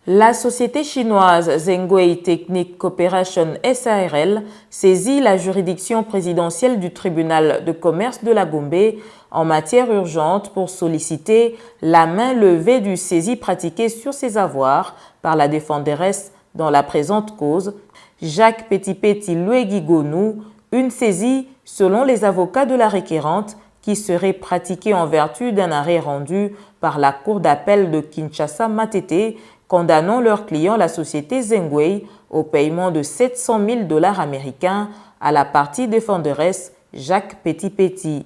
La société chinoise Zhengwei Technic Cooperation SARL saisit la juridiction présidentielle du tribunal de commerce de la Gombe en matière urgente pour solliciter la main levée du saisi pratiqué sur ses avoirs par la défenderesse dans la présente cause, Jacques Petit-Petit Luegi-Gonou, une saisie, selon les avocats de la requérante, qui serait pratiquée en vertu d'un arrêt rendu par la Cour d'appel de Kinshasa-Matete, condamnant leur client, la société Zhengwei, au paiement de 700 000 $ américains à la partie défenderesse Jacques Petit-Petit.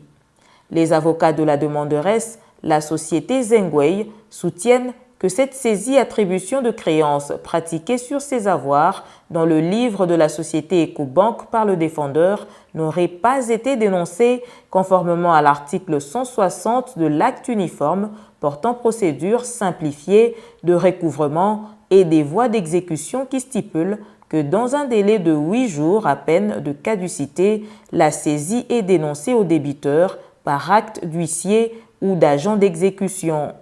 Les avocats de la demanderesse, la société Zhengwei, soutiennent que cette saisie-attribution de créances pratiquée sur ses avoirs dans le livre de la société Ecobank par le défendeur n'aurait pas été dénoncée conformément à l'article 160 de l'acte uniforme portant procédure simplifiée de recouvrement et des voies d'exécution qui stipule que dans un délai de 8 jours à peine de caducité, la saisie est dénoncée au débiteur par acte d'huissier ou d'agent d'exécution.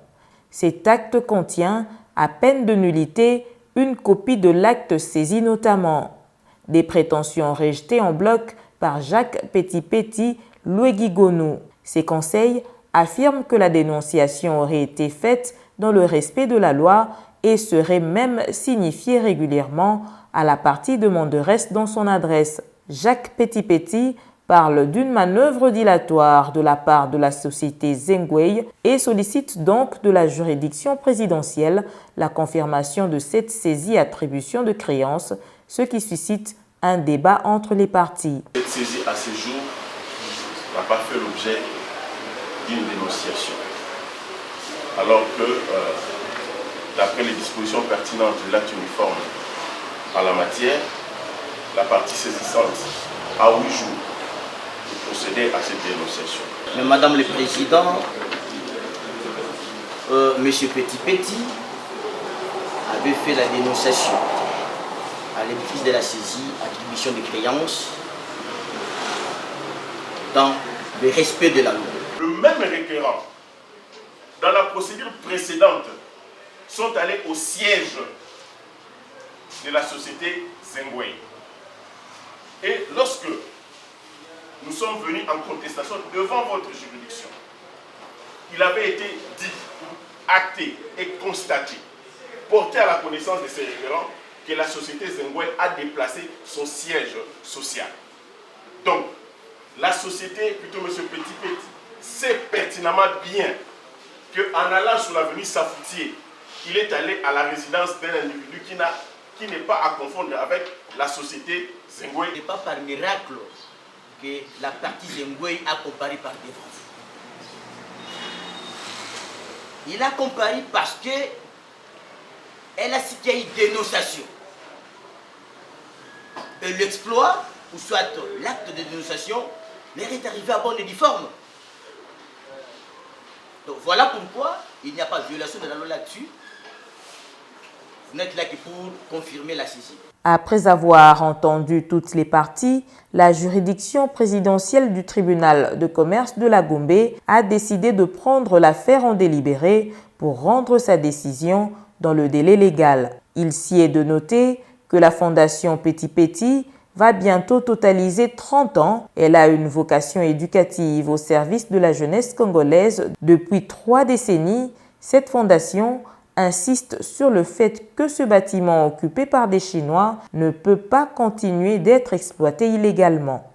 Cet acte contient, à peine de nullité, une copie de l'acte saisi notamment. Des prétentions rejetées en bloc par Jacques Petit-Petit Luegi-Gonou. Ces conseils affirment que la dénonciation aurait été faite dans le respect de la loi et serait même signifiée régulièrement à la partie demanderesse dans son adresse. Jacques Petit-Petit parle d'une manœuvre dilatoire de la part de la société Zhengwei et sollicite donc de la juridiction présidentielle la confirmation de cette saisie-attribution de créances, ce qui suscite un débat entre les parties. Cette saisie à ce jour n'a pas fait l'objet d'une dénonciation, alors que, d'après les dispositions pertinentes de l'acte uniforme en la matière, la partie saisissante a 8 jours de procéder à cette dénonciation. Mais Madame le Président, Monsieur Petit-Petit avait fait la dénonciation à l'édifice de la saisie, attribution de créances, dans le respect de la loi. Le même requérant, dans la procédure précédente, sont allés au siège de la société Zhengwei. Et lorsque nous sommes venus en contestation devant votre juridiction, il avait été dit, acté et constaté, porté à la connaissance de ces requérants, que la société Zhengwei a déplacé son siège social. Donc, la société, plutôt M. Petit-Petit, sait pertinemment bien qu'en allant sur l'avenue Safoutier, il est allé à la résidence d'un individu qui n'est pas à confondre avec la société Zhengwei. Ce n'est pas par miracle que la partie Zhengwei a comparé par devant vous. Il a comparé parce que elle a cité une dénonciation. Et l'exploit, ou soit l'acte de dénonciation, leur est arrivé à bonne et due forme. Donc voilà pourquoi il n'y a pas de violation de la loi là-dessus. Vous n'êtes là que pour confirmer la saisie. Après avoir entendu toutes les parties, la juridiction présidentielle du tribunal de commerce de la Gombe a décidé de prendre l'affaire en délibéré pour rendre sa décision dans le délai légal. Il s'y est de noter que la fondation Petit-Petit va bientôt totaliser 30 ans. Elle a une vocation éducative au service de la jeunesse congolaise depuis 3 décennies. Cette fondation insiste sur le fait que ce bâtiment occupé par des Chinois ne peut pas continuer d'être exploité illégalement.